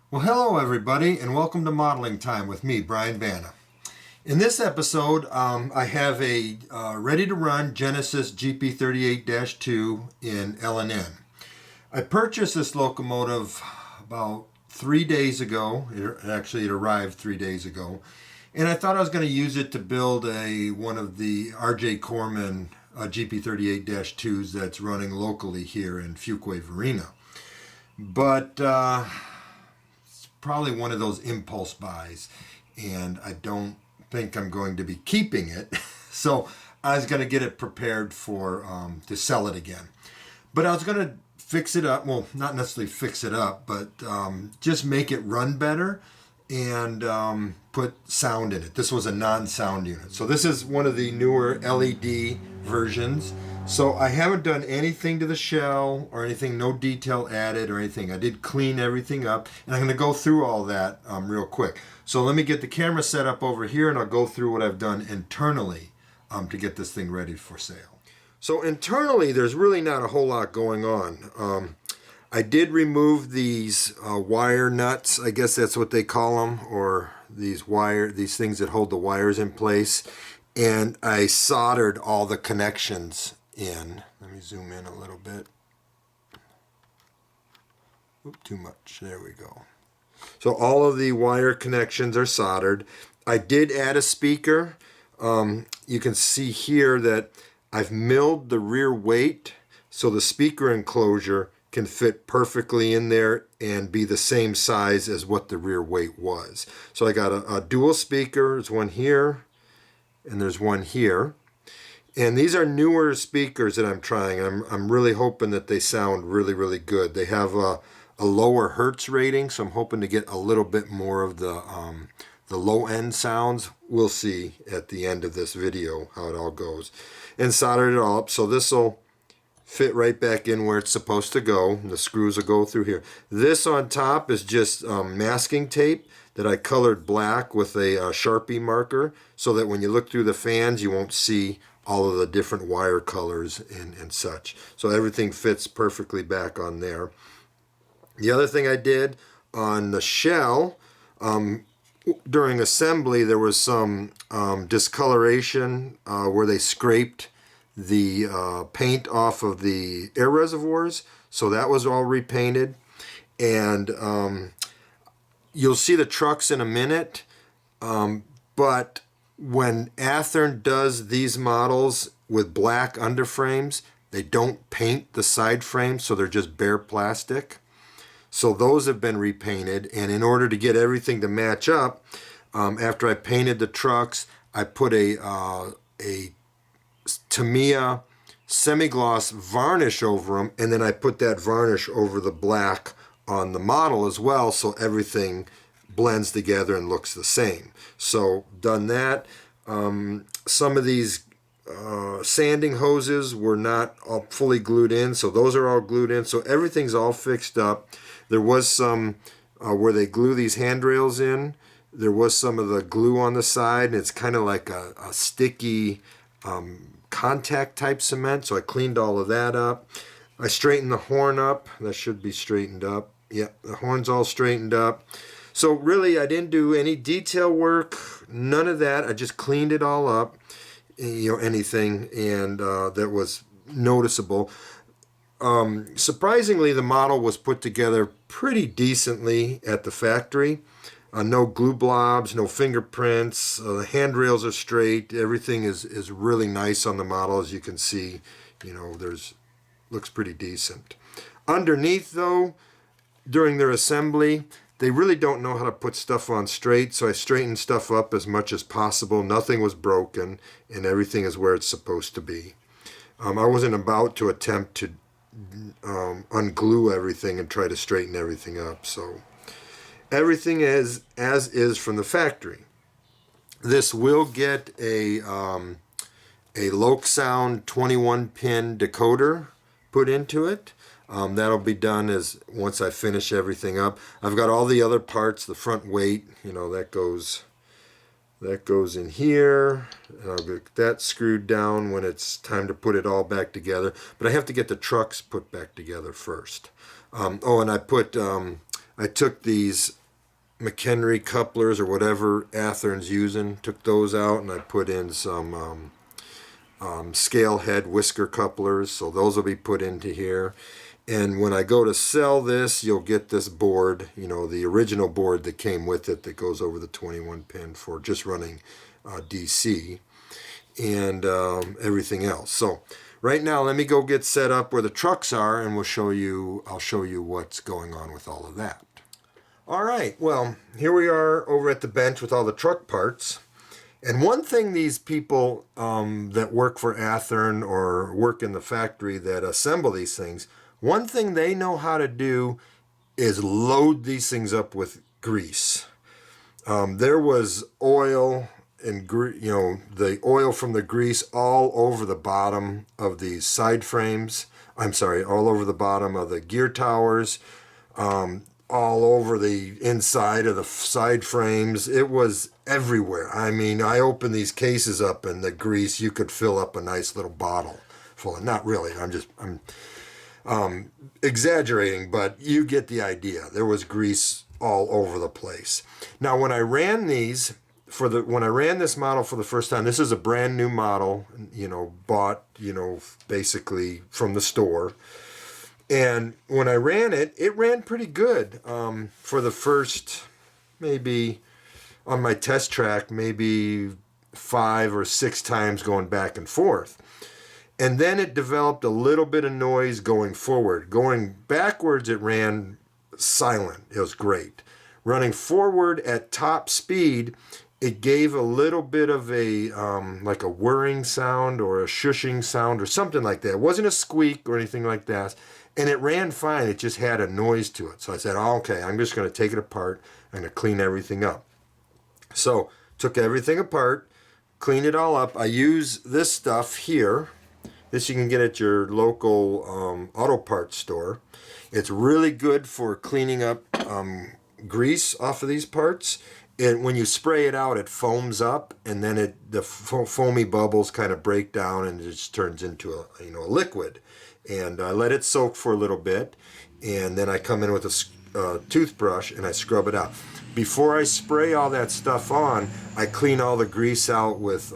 Well, hello everybody, and welcome to Modeling Time with me, Brian Banna. In this episode, I have a ready-to-run Genesis GP38-2 in L&N. I purchased this locomotive about 3 days ago. It arrived 3 days ago, and I thought I was going to use it to build one of the R.J. Corman GP38-2s that's running locally here in Fuquay, Verena. But probably one of those impulse buys, and I don't think I'm going to be keeping it. So I was going to get it prepared for to sell it again. But I was going to fix it up. Well, not necessarily fix it up, but just make it run better and put sound in it. This was a non-sound unit. So this is one of the newer LED versions. So I haven't done anything to the shell or anything, no detail added or anything. I did clean everything up, and I'm going to go through all that real quick. So let me get the camera set up over here, and I'll go through what I've done internally to get this thing ready for sale. So internally, there's really not a whole lot going on. I did remove these wire nuts, I guess that's what they call them, or these things that hold the wires in place, and I soldered all the connections in. Let me zoom in a little bit. Oop, too much. There we go. So all of the wire connections are soldered. I did add a speaker. You can see here that I've milled the rear weight so the speaker enclosure can fit perfectly in there and be the same size as what the rear weight was. So I got a dual speaker. There's one here and there's one here. And these are newer speakers that I'm trying. I'm really hoping that they sound really, really good. They have a lower hertz rating, so I'm hoping to get a little bit more of the low-end sounds. We'll see at the end of this video how it all goes. And soldered it all up, so this will fit right back in where it's supposed to go. The screws will go through here. This on top is just masking tape that I colored black with a Sharpie marker so that when you look through the fans you won't see all of the different wire colors and such. So everything fits perfectly back on there. The other thing I did on the shell, during assembly there was some discoloration where they scraped the paint off of the air reservoirs, so that was all repainted. And you'll see the trucks in a minute, but when Athearn does these models with black underframes, they don't paint the side frames, so they're just bare plastic. So those have been repainted, and in order to get everything to match up, after I painted the trucks, I put a Tamiya semi-gloss varnish over them, and then I put that varnish over the black on the model as well, so everything blends together and looks the same. So done that. Some of these sanding hoses were not all fully glued in, so those are all glued in, so everything's all fixed up. There was some where they glue these handrails in, there was some of the glue on the side, and it's kind of like a sticky contact type cement, so I cleaned all of that up. I straightened the horn up. That should be straightened up. Yeah, the horn's all straightened up. So really, I didn't do any detail work, none of that. I just cleaned it all up, anything, and that was noticeable. Surprisingly, the model was put together pretty decently at the factory. No glue blobs, no fingerprints, the handrails are straight, everything is really nice on the model, as you can see. Looks pretty decent. Underneath though, during their assembly, they really don't know how to put stuff on straight, so I straightened stuff up as much as possible. Nothing was broken, and everything is where it's supposed to be. I wasn't about to attempt to unglue everything and try to straighten everything up, so everything is as is from the factory. This will get a Loksound 21-pin decoder put into it. That'll be done once I finish everything up. I've got all the other parts, the front weight, that goes in here, and I'll get that screwed down when it's time to put it all back together. But I have to get the trucks put back together first. And I put I took these McHenry couplers or whatever Athearn's using, took those out, and I put in some scale head whisker couplers, so those will be put into here. And when I go to sell this, you'll get this board, you know, the original board that came with it that goes over the 21 pin for just running DC and everything else. So right now, let me go get set up where the trucks are, and I'll show you what's going on with all of that. All right, well, here we are over at the bench with all the truck parts. And one thing these people that work for Athearn or work in the factory that assemble these things, one thing they know how to do is load these things up with grease. There was oil and the oil from the grease all over the bottom of these side frames. I'm sorry, all over the bottom of the gear towers. All over the inside of the side frames. It was everywhere. I mean, I opened these cases up and the grease, you could fill up a nice little bottle full of, not really, I'm exaggerating, but you get the idea. There was grease all over the place. Now, when I ran these, when I ran this model for the first time, this is a brand new model, bought, basically from the store. And when I ran it, it ran pretty good for the first, maybe on my test track, maybe 5 or 6 times going back and forth. And then it developed a little bit of noise going forward. Going backwards, it ran silent. It was great. Running forward at top speed, it gave a little bit of a, like a whirring sound or a shushing sound or something like that. It wasn't a squeak or anything like that. And it ran fine. It just had a noise to it. So I said, oh, okay, I'm just going to take it apart. I'm going to clean everything up. So took everything apart, cleaned it all up. I use this stuff here. This you can get at your local auto parts store. It's really good for cleaning up grease off of these parts. And when you spray it out, it foams up, and then the foamy bubbles kind of break down, and it just turns into a liquid. And I let it soak for a little bit, and then I come in with a toothbrush and I scrub it out. Before I spray all that stuff on, I clean all the grease out with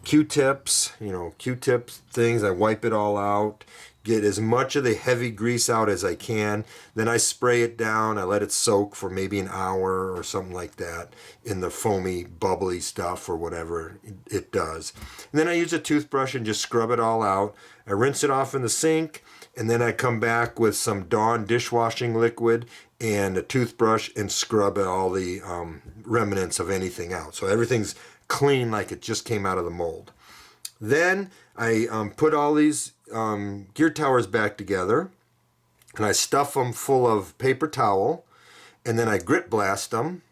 Q-tips, Q-tip things. I wipe it all out, get as much of the heavy grease out as I can. Then I spray it down. I let it soak for maybe an hour or something like that in the foamy, bubbly stuff or whatever it does. And then I use a toothbrush and just scrub it all out. I rinse it off in the sink, and then I come back with some Dawn dishwashing liquid and a toothbrush and scrub all the remnants of anything out. So everything's clean like it just came out of the mold. Then I put all these gear towers back together, and I stuff them full of paper towel, and then I grit blast them,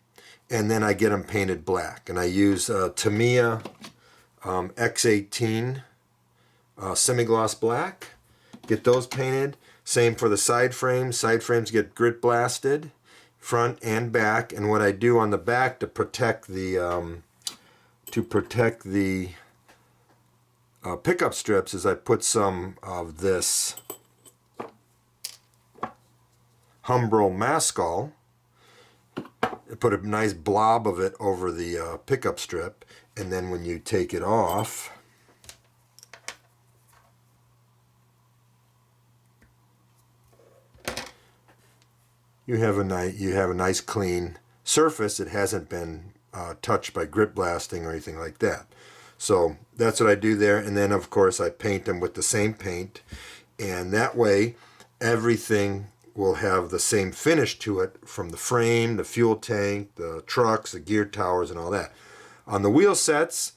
and then I get them painted black. And I use Tamiya X18 semi-gloss black. Get those painted. Same for the side frames. Side frames get grit blasted, front and back. And what I do on the back to protect the pickup strips is I put some of this Humbrol Mascol. I put a nice blob of it over the pickup strip, and then when you take it off, you have a nice clean surface. It hasn't been touched by grit blasting or anything like that. So that's what I do there. And then, of course, I paint them with the same paint. And that way, everything will have the same finish to it, from the frame, the fuel tank, the trucks, the gear towers, and all that. On the wheel sets,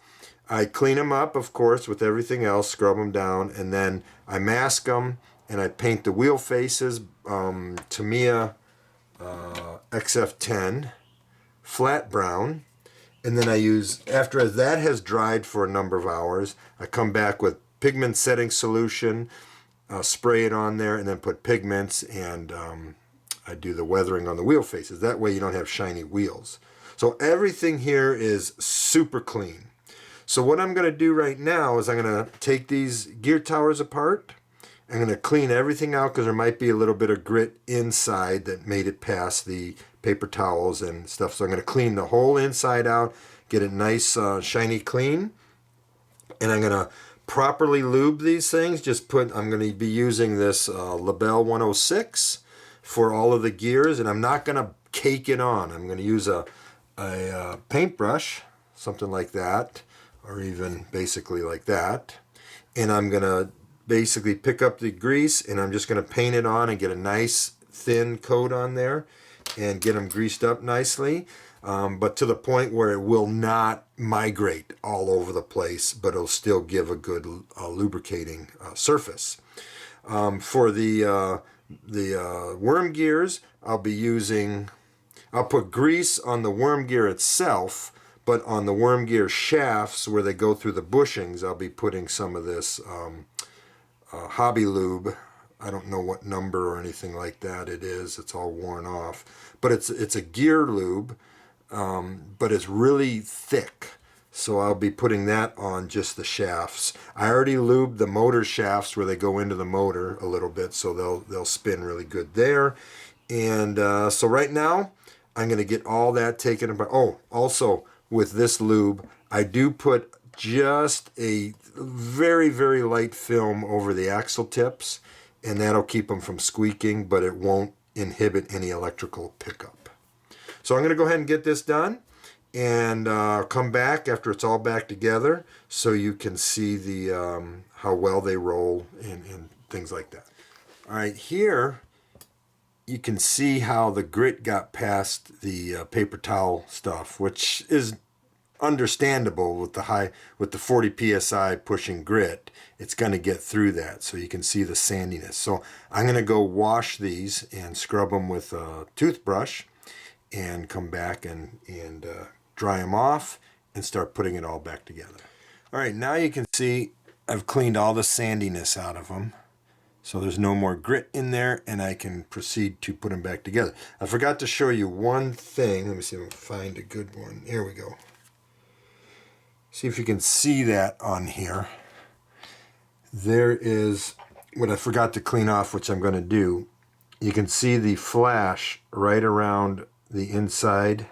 I clean them up, of course, with everything else, scrub them down, and then I mask them, and I paint the wheel faces, Tamiya XF10, flat brown. And then I use, after that has dried for a number of hours, I come back with pigment setting solution, spray it on there, and then put pigments, and I do the weathering on the wheel faces. That way you don't have shiny wheels. So everything here is super clean. So what I'm going to do right now is I'm going to take these gear towers apart. I'm going to clean everything out because there might be a little bit of grit inside that made it past the paper towels and stuff. So I'm going to clean the whole inside out, get it nice, shiny clean. And I'm going to properly lube these things. I'm going to be using this Labelle 106 for all of the gears. And I'm not going to cake it on. I'm going to use a paintbrush, something like that, or even basically like that. And I'm going to basically pick up the grease and I'm just going to paint it on and get a nice thin coat on there and get them greased up nicely, but to the point where it will not migrate all over the place, but it'll still give a good lubricating surface. For the worm gears, I'll put grease on the worm gear itself, but on the worm gear shafts where they go through the bushings, I'll be putting some of this hobby lube. I don't know what number or anything like that it is. It's all worn off. But it's a gear lube, but it's really thick. So I'll be putting that on just the shafts. I already lubed the motor shafts where they go into the motor a little bit, so they'll spin really good there. And so right now, I'm going to get all that taken apart. Oh, also with this lube, I do put just a very, very light film over the axle tips, and that'll keep them from squeaking, but it won't inhibit any electrical pickup. So I'm going to go ahead and get this done and come back after it's all back together so you can see the how well they roll and things like that. All right, here you can see how the grit got past the paper towel stuff, which is understandable with the 40 psi pushing grit. It's going to get through that, so you can see the sandiness. So I'm going to go wash these and scrub them with a toothbrush and come back and dry them off and start putting it all back together. All right, now you can see I've cleaned all the sandiness out of them, so there's no more grit in there, and I can proceed to put them back together. I forgot to show you one thing. Let me see if I can find a good one. Here we go. See if you can see that on here. There is what I forgot to clean off, which I'm going to do. You can see the flash right around the inside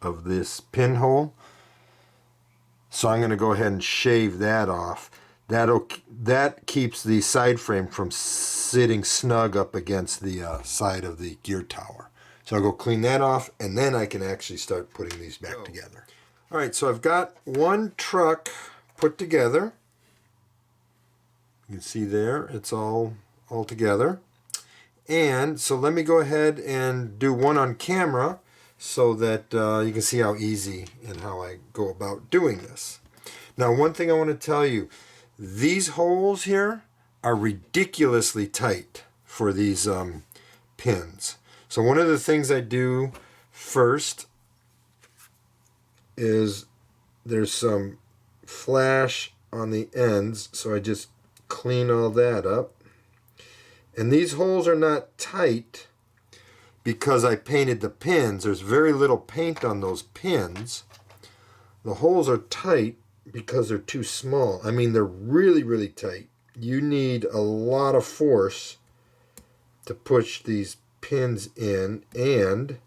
of this pinhole. So I'm going to go ahead and shave that off. That keeps the side frame from sitting snug up against the side of the gear tower. So I'll go clean that off, and then I can actually start putting these back together. All right, so I've got one truck put together. You can see there, it's all together. And so let me go ahead and do one on camera so that you can see how easy and how I go about doing this. Now, one thing I want to tell you, these holes here are ridiculously tight for these pins. So one of the things I do first is there's some flash on the ends, so I just clean all that up. And these holes are not tight because I painted the pins. There's very little paint on those pins. The holes are tight because they're too small. I mean, they're really, really tight. You need a lot of force to push these pins in, and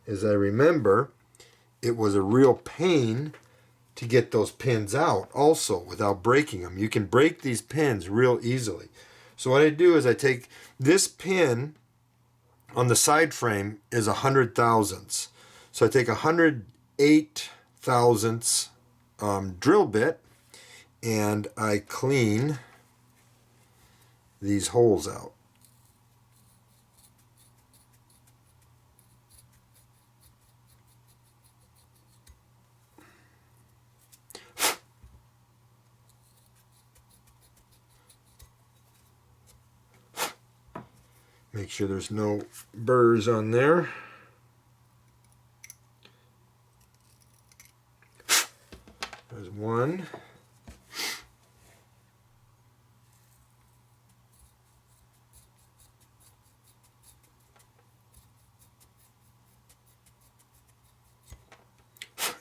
as I remember, it was a real pain to get those pins out also without breaking them. You can break these pins real easily. So what I do is I take this pin on the side frame is 100 thousandths. So I take 108 thousandths drill bit and I clean these holes out. Make sure there's no burrs on there. There's one.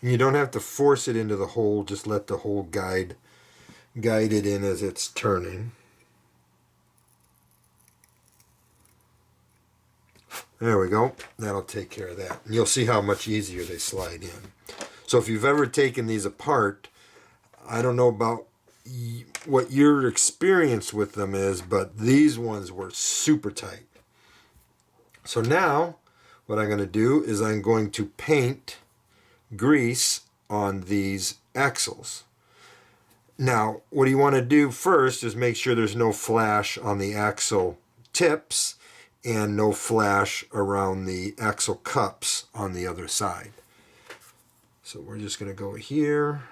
And you don't have to force it into the hole, just let the hole guide it in as it's turning. There we go. That'll take care of that. And you'll see how much easier they slide in. So if you've ever taken these apart, I don't know about what your experience with them is, but these ones were super tight. So now what I'm going to do is I'm going to paint grease on these axles. Now, what you want to do first is make sure there's no flash on the axle tips and no flash around the axle cups on the other side. So we're just going to go here.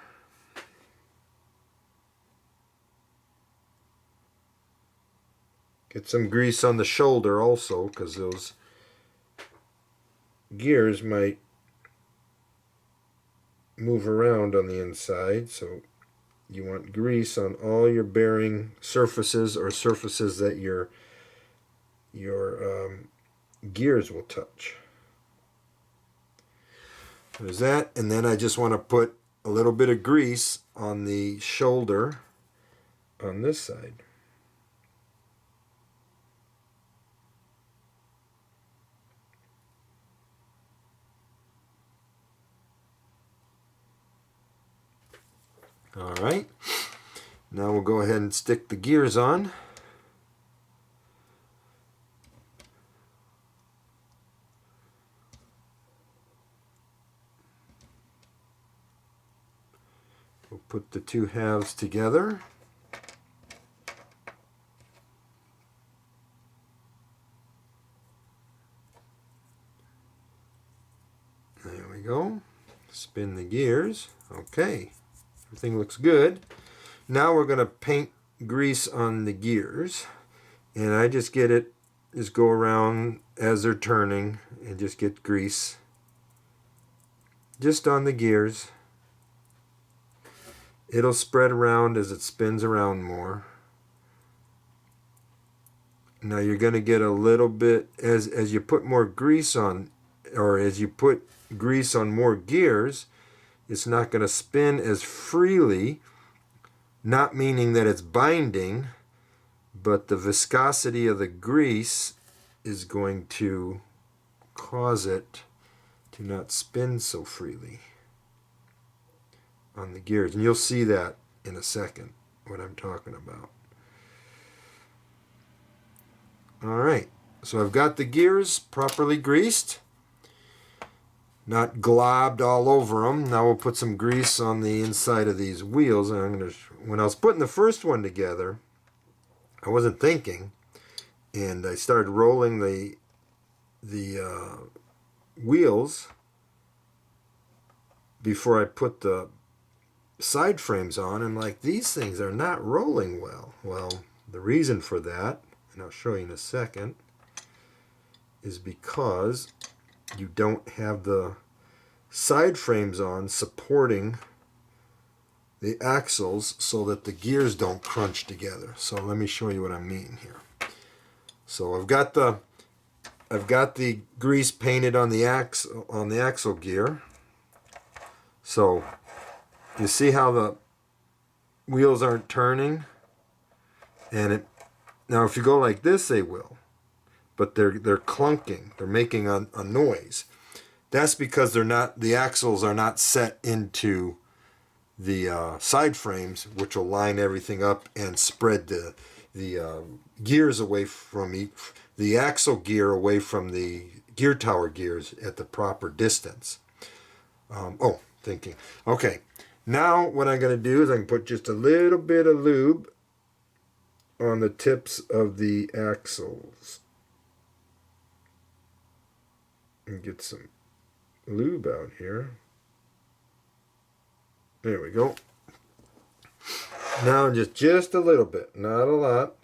Get some grease on the shoulder also, because those gears might move around on the inside. So you want grease on all your bearing surfaces or surfaces that your gears will touch. There's that, and then I just want to put a little bit of grease on the shoulder on this side. All right, now we'll go ahead and stick the gears on. We'll put the two halves together. There we go. Spin the gears. Okay, everything looks good. Now we're going to paint grease on the gears. And I just go around as they're turning and just get grease just on the gears. It'll spread around as it spins around more. Now you're going to get a little bit, as you put more grease on, or as you put grease on more gears, it's not going to spin as freely, not meaning that it's binding, but the viscosity of the grease is going to cause it to not spin so freely on the gears. And you'll see that in a second, what I'm talking about. All right, so I've got the gears properly greased, not globbed all over them. Now we'll put some grease on the inside of these wheels. And when I was putting the first one together, I wasn't thinking, and I started rolling the wheels before I put the side frames on. I'm like, these things are not rolling well. Well, the reason for that, and I'll show you in a second, is because you don't have the side frames on supporting the axles so that the gears don't crunch together. So let me show you what I mean here. So I've got the grease painted on the axle gear. So you see how the wheels aren't turning, and now if you go like this, they will, but they're clunking. They're making a noise. That's because the axles are not set into the side frames, which will line everything up and spread the gears away from the axle gear away from the gear tower gears at the proper distance. Thinking. Okay, now what I'm going to do is I can put just a little bit of lube on the tips of the axles and get some lube out here. There we go. Now just a little bit, not a lot.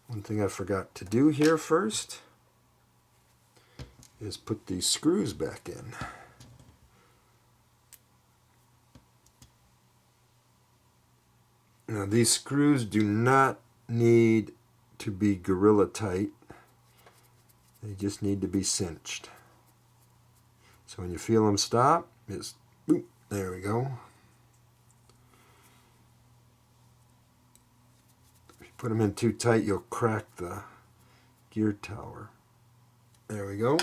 One thing I forgot to do here first is put these screws back in. Now these screws do not need to be gorilla tight. They just need to be cinched. So when you feel them stop, just boop, there we go. Put them in too tight, you'll crack the gear tower. There we go.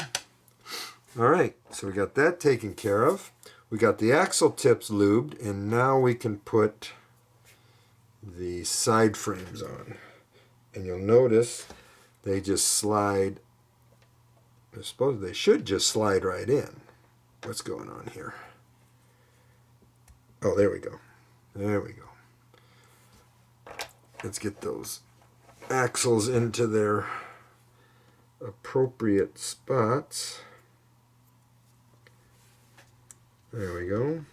All right, so we got that taken care of. We got the axle tips lubed, and now we can put the side frames on. And you'll notice they just slide. I suppose they should just slide right in. What's going on here? Oh, there we go. There we go. Let's get those axles into their appropriate spots. There we go.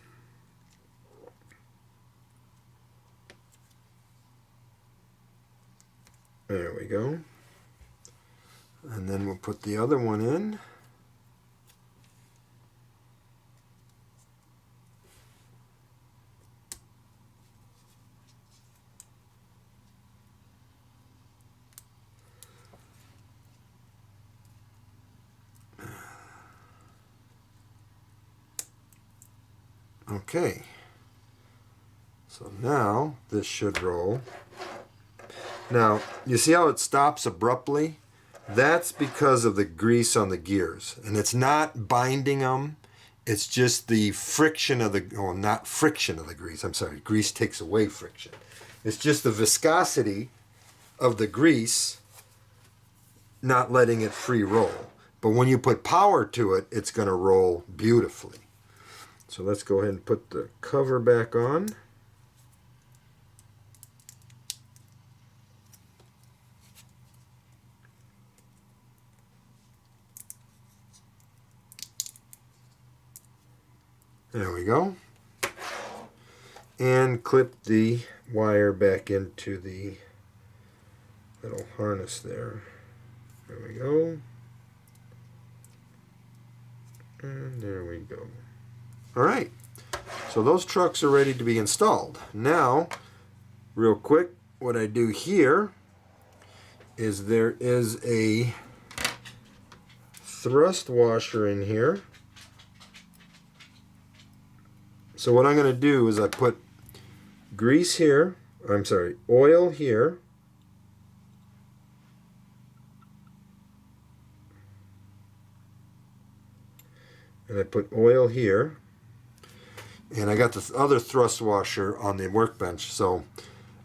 There we go. And then we'll put the other one in. Okay. So now this should roll. Now, you see how it stops abruptly? That's because of the grease on the gears. And it's not binding them. It's just the friction of the, well, not friction of the grease. I'm sorry, grease takes away friction. It's just the viscosity of the grease not letting it free roll. But when you put power to it, it's going to roll beautifully. So let's go ahead and put the cover back on. There we go. And clip the wire back into the little harness there. There we go. And there we go. All right. So those trucks are ready to be installed. Now, real quick, what I do here is there is a thrust washer in here. So what I'm going to do is I put grease here, I'm sorry, oil here. And I put oil here. And I got the other thrust washer on the workbench. So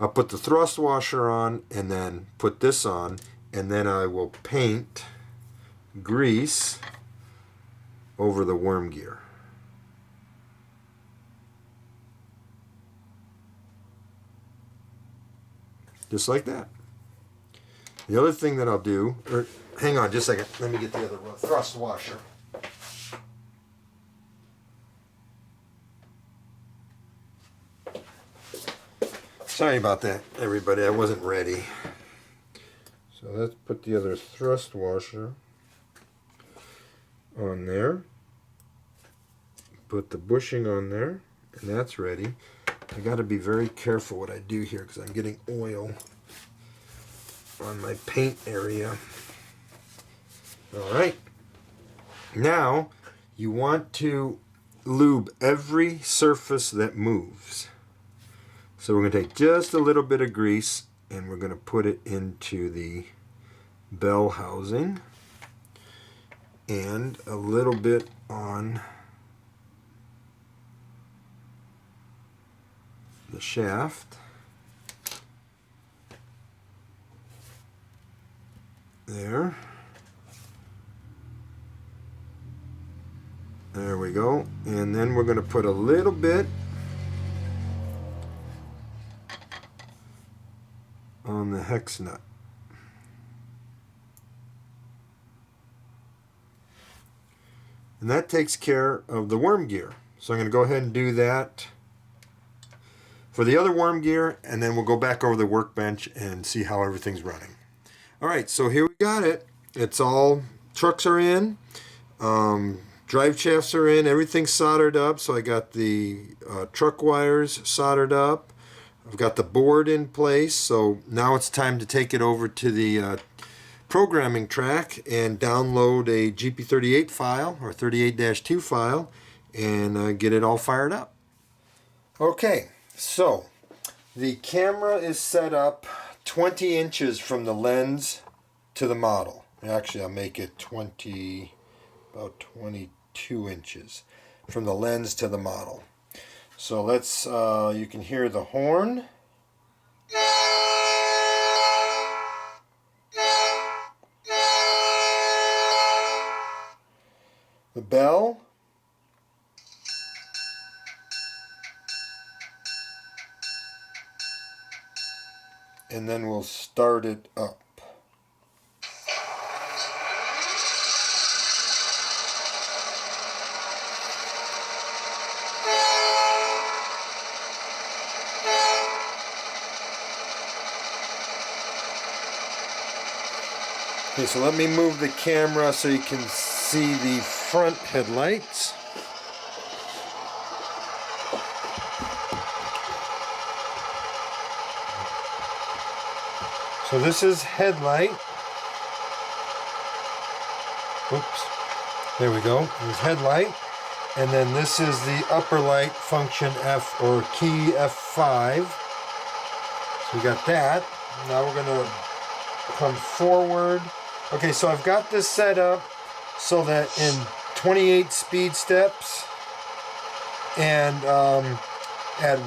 I'll put the thrust washer on and then put this on. And then I will paint grease over the worm gear. Just like that. The other thing that I'll do, or hang on just a second, let me get the other thrust washer. Sorry about that, everybody, I wasn't ready. So let's put the other thrust washer on there. Put the bushing on there, and that's ready. I got to be very careful what I do here because I'm getting oil on my paint area. All right. Now, you want to lube every surface that moves. So we're going to take just a little bit of grease and we're going to put it into the bell housing and a little bit on the shaft. There. There we go. And then we're going to put a little bit on the hex nut. And that takes care of the worm gear. So I'm going to go ahead and do that for the other worm gear, and then we'll go back over the workbench and see how everything's running. All right, so here we got it. It's all, trucks are in, drive shafts are in, everything's soldered up. So I got the truck wires soldered up. I've got the board in place. So now it's time to take it over to the programming track and download a GP38 file or 38-2 file and get it all fired up. Okay. So, the camera is set up 20 inches from the lens to the model. Actually, I'll make it about 22 inches from the lens to the model. So let's, you can hear the horn. The bell. And then we'll start it up. Okay, so let me move the camera so you can see the front headlights. So this is headlight. Oops. There we go. There's headlight. And then this is the upper light, function F or key F5. So we got that. Now we're going to come forward. Okay, so I've got this set up so that in 28 speed steps and at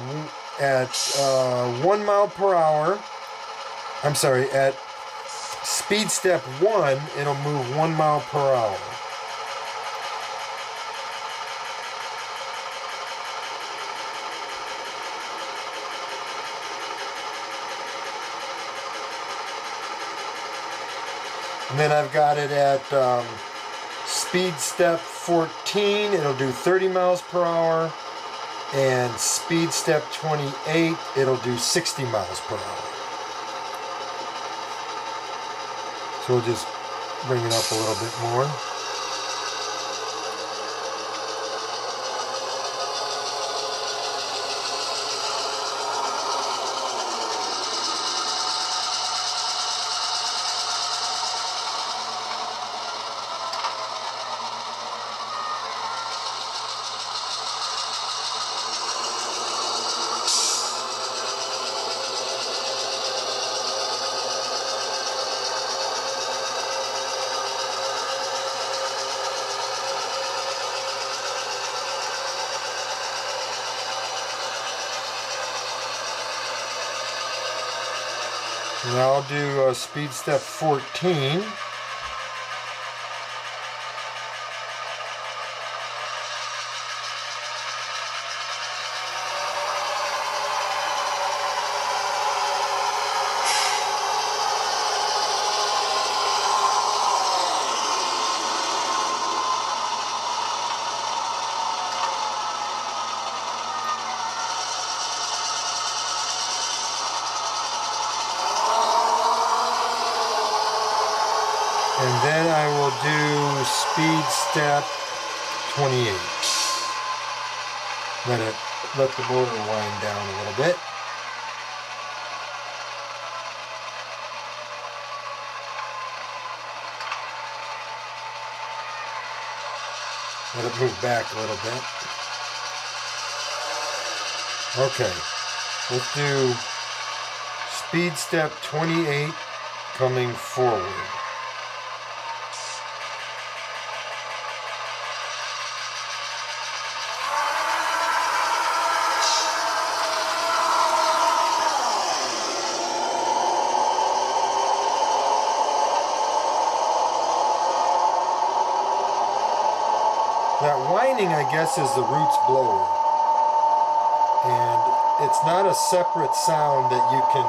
1 mile per hour, I'm sorry, at speed step 1, it'll move 1 mile per hour. And then I've got it at speed step 14, it'll do 30 miles per hour. And speed step 28, it'll do 60 miles per hour. So we'll just bring it up a little bit more. And I'll do speed step 14. And then I will do speed step 28. Let the motor wind down a little bit. Let it move back a little bit. Okay, let's do speed step 28 coming forward. That whining, I guess, is the roots blower. And it's not a separate sound that you can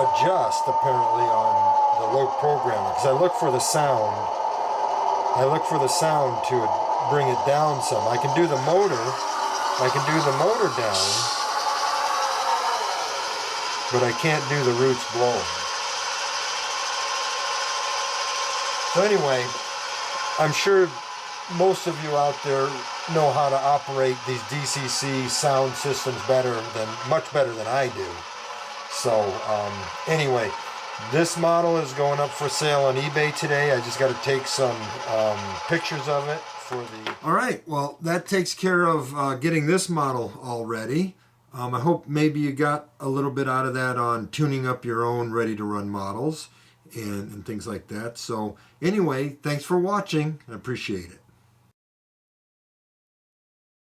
adjust, apparently, on the low programmer. Because I look for the sound. I look for the sound to bring it down some. I can do the motor. I can do the motor down. But I can't do the roots blowing. So anyway, I'm sure most of you out there know how to operate these DCC sound systems much better than I do. So anyway, this model is going up for sale on eBay today. I just got to take some pictures of it for the... All right, well, that takes care of getting this model all ready. I hope maybe you got a little bit out of that on tuning up your own ready-to-run models and things like that. So anyway, thanks for watching. I appreciate it.